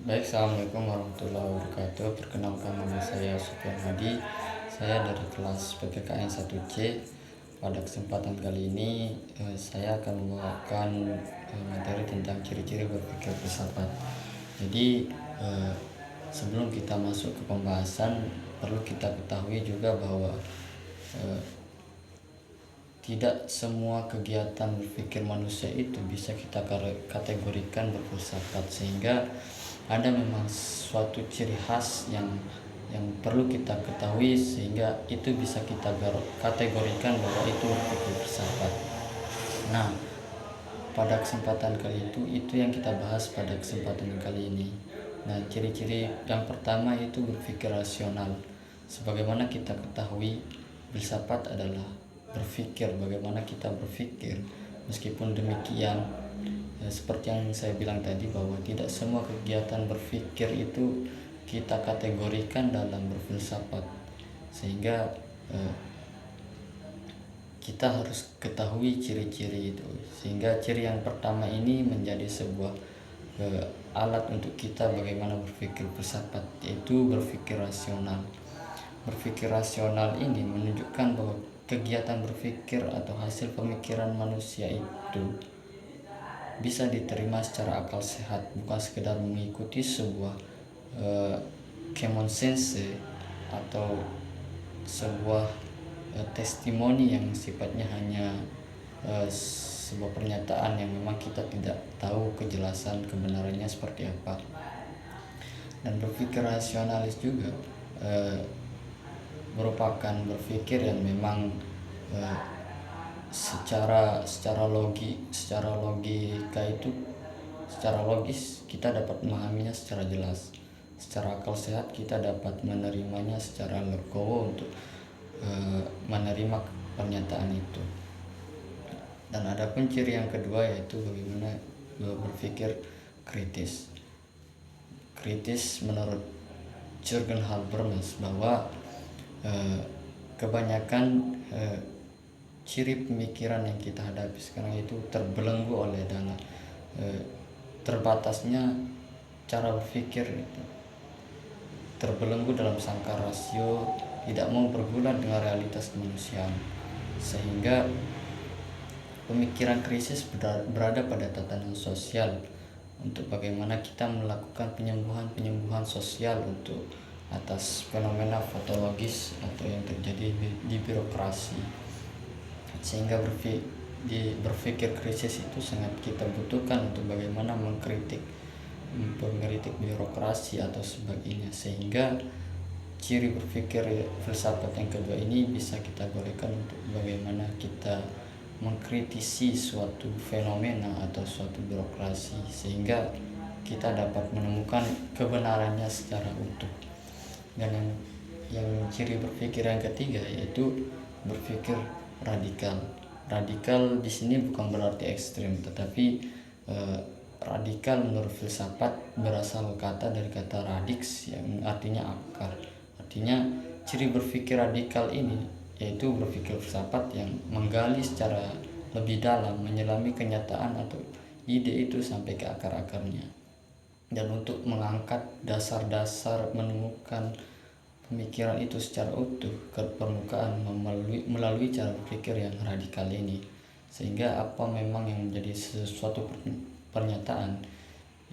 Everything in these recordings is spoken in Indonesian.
Baik, Assalamualaikum warahmatullahi wabarakatuh. Perkenalkan, nama saya Sufyan Hadi. Saya dari kelas PPKN 1C. Pada kesempatan kali ini saya akan membawakan materi tentang ciri-ciri berpikir filsafat. Jadi sebelum kita masuk ke pembahasan, perlu kita ketahui juga bahwa eh, tidak semua kegiatan berpikir manusia itu bisa kita kategorikan berfilsafat, sehingga ada memang suatu ciri khas yang perlu kita ketahui sehingga itu bisa kita kategorikan bahwa itu berpikir filsafat. Nah, pada kesempatan kali itu yang kita bahas pada kesempatan kali ini. Nah, ciri-ciri yang pertama itu berpikir rasional. Sebagaimana kita ketahui, filsafat adalah berpikir, bagaimana kita berpikir. Meskipun demikian, seperti yang saya bilang tadi, bahwa tidak semua kegiatan berpikir itu kita kategorikan dalam berfilsafat, sehingga kita harus ketahui ciri-ciri itu. Sehingga ciri yang pertama ini menjadi sebuah alat untuk kita bagaimana berpikir filsafat, yaitu berpikir rasional. Berpikir rasional ini menunjukkan bahwa kegiatan berpikir atau hasil pemikiran manusia itu bisa diterima secara akal sehat, bukan sekedar mengikuti sebuah common sense atau sebuah testimoni yang sifatnya hanya sebuah pernyataan yang memang kita tidak tahu kejelasan kebenarannya seperti apa. Dan berpikir rasionalis juga merupakan berpikir yang memang secara logika itu, secara logis kita dapat memahaminya secara jelas. Secara akal sehat kita dapat menerimanya secara legowo untuk menerima pernyataan itu. Dan ada pun ciri yang kedua, yaitu bagaimana berpikir kritis. Kritis menurut Jürgen Habermas bahwa kebanyakan ciri pemikiran yang kita hadapi sekarang itu terbelenggu oleh dalam terbatasnya cara berpikir itu, terbelenggu dalam sangkar rasio, tidak mau bergulat dengan realitas kemanusiaan, sehingga pemikiran krisis berada pada tatanan sosial untuk bagaimana kita melakukan penyembuhan sosial untuk atas fenomena patologis atau yang terjadi di birokrasi. Sehingga berpikir krisis itu sangat kita butuhkan untuk bagaimana mengkritik birokrasi atau sebagainya, sehingga ciri berpikir filsafat yang kedua ini bisa kita golekkan untuk bagaimana kita mengkritisi suatu fenomena atau suatu birokrasi, sehingga kita dapat menemukan kebenarannya secara utuh. Dan yang ciri berpikir yang ketiga yaitu berpikir radikal. Radikal di sini bukan berarti ekstrem, tetapi radikal menurut filsafat berasal dari kata radix yang artinya akar. Artinya ciri berpikir radikal ini yaitu berpikir filsafat yang menggali secara lebih dalam, menyelami kenyataan atau ide itu sampai ke akar-akarnya, dan untuk mengangkat dasar-dasar menemukan pemikiran itu secara utuh ke permukaan melalui cara berpikir yang radikal ini. Sehingga apa memang yang menjadi sesuatu pernyataan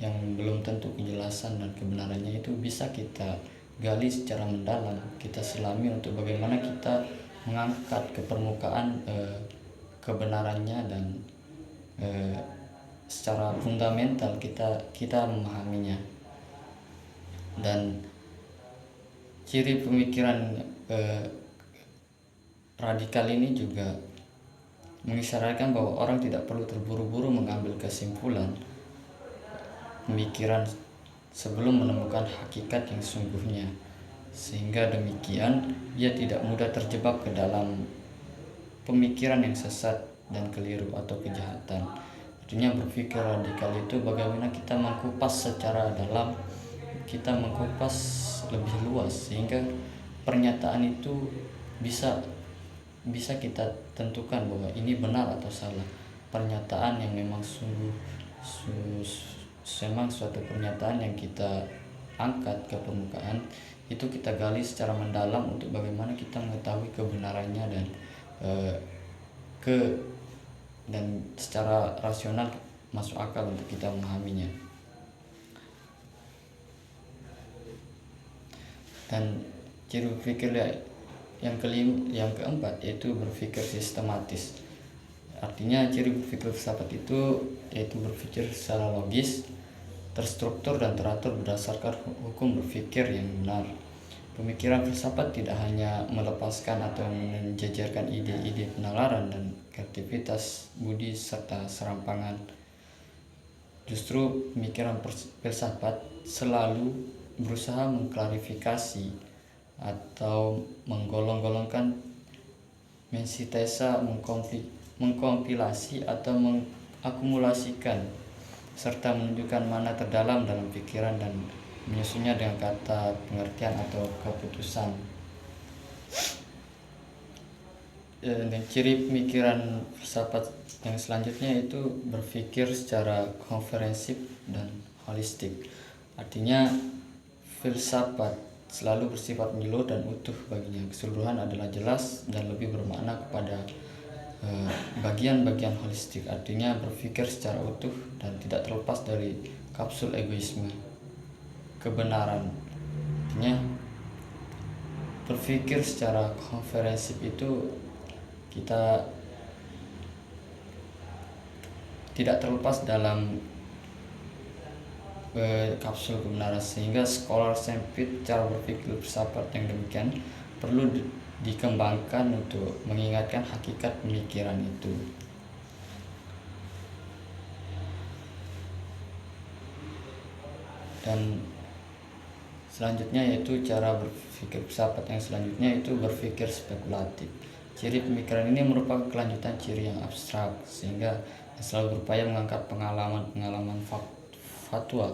yang belum tentu kejelasan dan kebenarannya itu bisa kita gali secara mendalam, kita selami untuk bagaimana kita mengangkat ke permukaan kebenarannya, dan secara fundamental kita memahaminya. Dan ciri pemikiran radikal ini juga mengisyaratkan bahwa orang tidak perlu terburu-buru mengambil kesimpulan pemikiran sebelum menemukan hakikat yang sungguhnya, sehingga demikian ia tidak mudah terjebak ke dalam pemikiran yang sesat dan keliru atau kejahatan. Artinya berpikir radikal itu bagaimana kita mengkupas secara dalam, kita mengkupas lebih luas, sehingga pernyataan itu bisa kita tentukan bahwa ini benar atau salah. Pernyataan yang memang memang suatu pernyataan yang kita angkat ke permukaan, itu kita gali secara mendalam untuk bagaimana kita mengetahui kebenarannya dan eh, ke dan secara rasional masuk akal untuk kita memahaminya. Dan ciri berpikir yang keempat yaitu berpikir sistematis. Artinya ciri berpikir filsafat itu yaitu berpikir secara logis, terstruktur dan teratur berdasarkan hukum berpikir yang benar. Pemikiran filsafat tidak hanya melepaskan atau menjajarkan ide-ide penalaran dan kreativitas budi serta serampangan. Justru pemikiran filsafat selalu berusaha mengklarifikasi atau menggolong-golongkan, mensintesa, mengkompilasi atau mengakumulasikan serta menunjukkan makna terdalam dalam pikiran dan menyusunnya dengan kata pengertian atau keputusan. Dan ciri pemikiran filsafat yang selanjutnya itu berpikir secara komprehensif dan holistik. Artinya filsafat selalu bersifat menyeluruh dan utuh baginya. Keseluruhan adalah jelas dan lebih bermakna kepada bagian-bagian holistik. Artinya berpikir secara utuh dan tidak terlepas dari kapsul egoisme kebenaran. Artinya berpikir secara komprehensif itu kita tidak terlepas dalam kapsul kebenaran, sehingga scholar sempit cara berpikir filsafat yang demikian perlu dikembangkan untuk mengingatkan hakikat pemikiran itu. Dan selanjutnya yaitu cara berpikir filsafat yang selanjutnya itu berpikir spekulatif. Ciri pemikiran ini merupakan kelanjutan ciri yang abstrak, sehingga selalu berupaya mengangkat pengalaman fatwa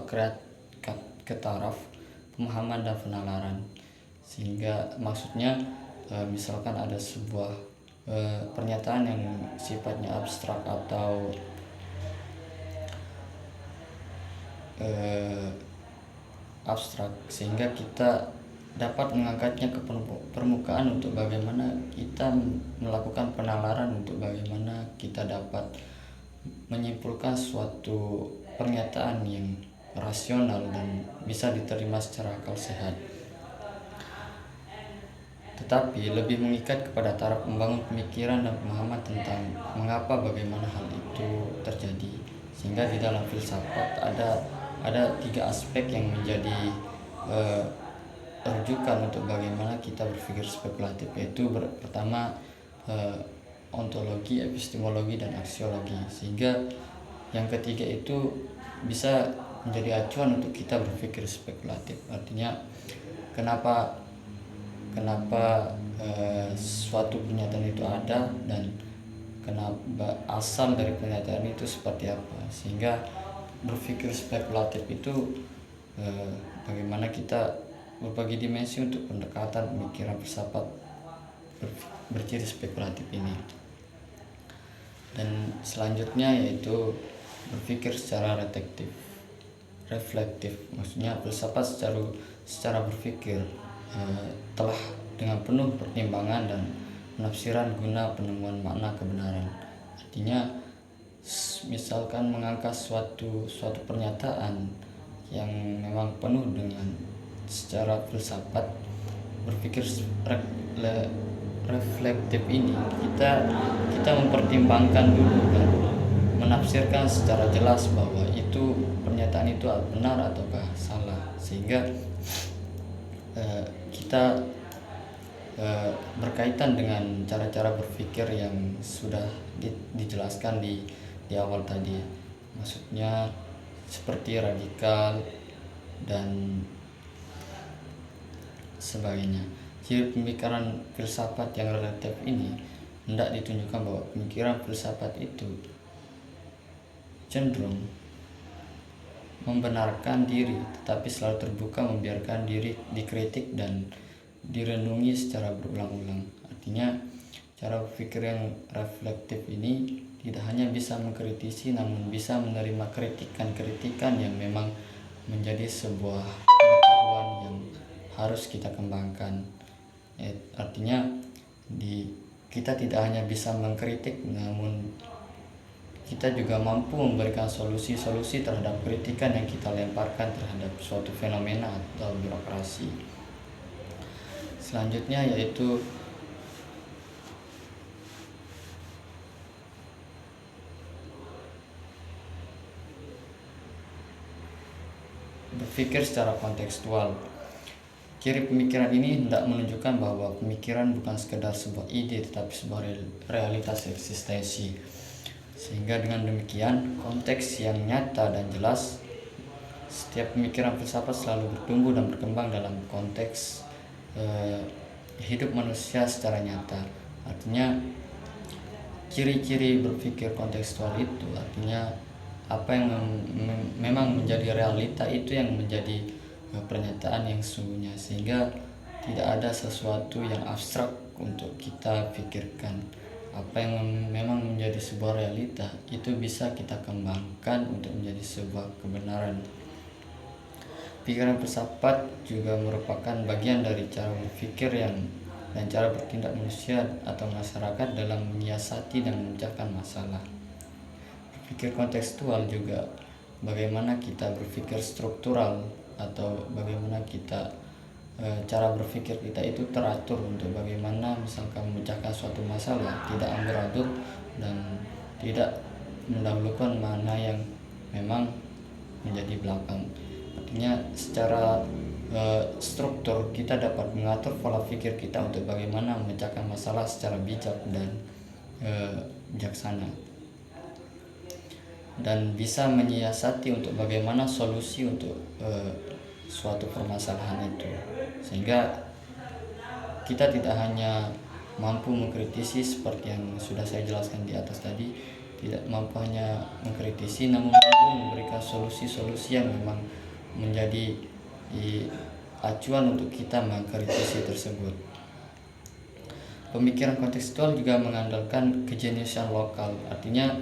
ke taraf pemahaman dan penalaran. Sehingga maksudnya misalkan ada sebuah pernyataan yang sifatnya abstrak atau sehingga kita dapat mengangkatnya ke permukaan untuk bagaimana kita melakukan penalaran, untuk bagaimana kita dapat menyimpulkan suatu pernyataan yang rasional dan bisa diterima secara akal sehat, tetapi lebih mengikat kepada taraf membangun pemikiran dan pemahaman tentang mengapa bagaimana hal itu terjadi. Sehingga di dalam filsafat ada 3 aspek yang menjadi rujukan untuk bagaimana kita berpikir spekulatif, yaitu pertama ontologi, epistemologi, dan aksiologi. Sehingga yang ketiga itu bisa menjadi acuan untuk kita berpikir spekulatif. Artinya kenapa suatu pernyataan itu ada dan kenapa asal dari pernyataan itu seperti apa. Sehingga berpikir spekulatif itu bagaimana kita berbagi dimensi untuk pendekatan pemikiran filsafat berciri spekulatif ini. Dan selanjutnya yaitu berpikir secara reflektif. Maksudnya filsafat secara berpikir telah dengan penuh pertimbangan dan penafsiran guna penemuan makna kebenaran. Artinya misalkan mengangkat suatu pernyataan yang memang penuh dengan secara filsafat berpikir reflektif ini, kita mempertimbangkan dulu dan menafsirkan secara jelas bahwa itu pernyataan itu benar ataukah salah, sehingga kita berkaitan dengan cara-cara berpikir yang sudah dijelaskan di awal tadi. Maksudnya seperti radikal dan sebagainya. Ciri pemikiran filsafat yang relatif ini hendak ditunjukkan bahwa pemikiran filsafat itu cenderung membenarkan diri, tetapi selalu terbuka membiarkan diri dikritik dan direnungi secara berulang-ulang. Artinya cara berpikir yang reflektif ini tidak hanya bisa mengkritisi, namun bisa menerima kritikan-kritikan yang memang menjadi sebuah pengetahuan yang harus kita kembangkan. Artinya kita tidak hanya bisa mengkritik, namun kita juga mampu memberikan solusi-solusi terhadap kritikan yang kita lemparkan terhadap suatu fenomena atau birokrasi. Selanjutnya yaitu berpikir secara kontekstual. Ciri pemikiran ini hendak menunjukkan bahwa pemikiran bukan sekedar sebuah ide tetapi sebuah realitas eksistensi. Sehingga dengan demikian, konteks yang nyata dan jelas, setiap pemikiran filsafat selalu bertumbuh dan berkembang dalam konteks hidup manusia secara nyata. Artinya ciri-ciri berpikir kontekstual itu artinya apa yang memang menjadi realita itu yang menjadi pernyataan yang sesungguhnya, sehingga tidak ada sesuatu yang abstrak untuk kita pikirkan. Apa yang memang menjadi sebuah realita itu bisa kita kembangkan untuk menjadi sebuah kebenaran. Pikiran filsafat juga merupakan bagian dari cara berpikir dan cara bertindak manusia atau masyarakat dalam menyiasati dan memecahkan masalah. Berpikir kontekstual juga bagaimana kita berpikir struktural atau bagaimana kita cara berpikir kita itu teratur untuk bagaimana misalkan memecahkan suatu masalah, tidak amburadul dan tidak mendahulukan mana yang memang menjadi belakang. Artinya secara struktur kita dapat mengatur pola pikir kita untuk bagaimana memecahkan masalah secara bijak dan bijaksana, dan bisa menyiasati untuk bagaimana solusi untuk suatu permasalahan itu, sehingga kita tidak hanya mampu mengkritisi seperti yang sudah saya jelaskan di atas tadi, tidak mampu hanya mengkritisi, namun mampu memberikan solusi-solusi yang memang menjadi acuan untuk kita mengkritisi tersebut. Pemikiran kontekstual juga mengandalkan kejeniusan lokal, artinya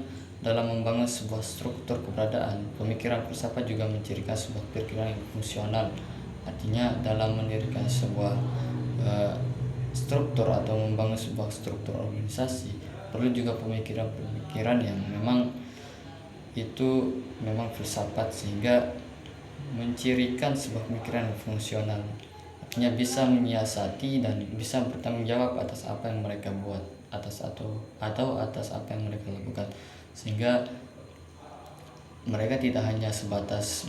dalam membangun sebuah struktur keberadaan, pemikiran filsafat juga mencirikan sebuah pikiran yang fungsional. Artinya dalam mendirikan sebuah struktur atau membangun sebuah struktur organisasi, perlu juga pemikiran-pemikiran yang memang itu memang filsafat, sehingga mencirikan sebuah pemikiran yang fungsional. Artinya bisa menyiasati dan bisa bertanggung jawab atas apa yang mereka buat, atas apa yang mereka lakukan, sehingga mereka tidak hanya sebatas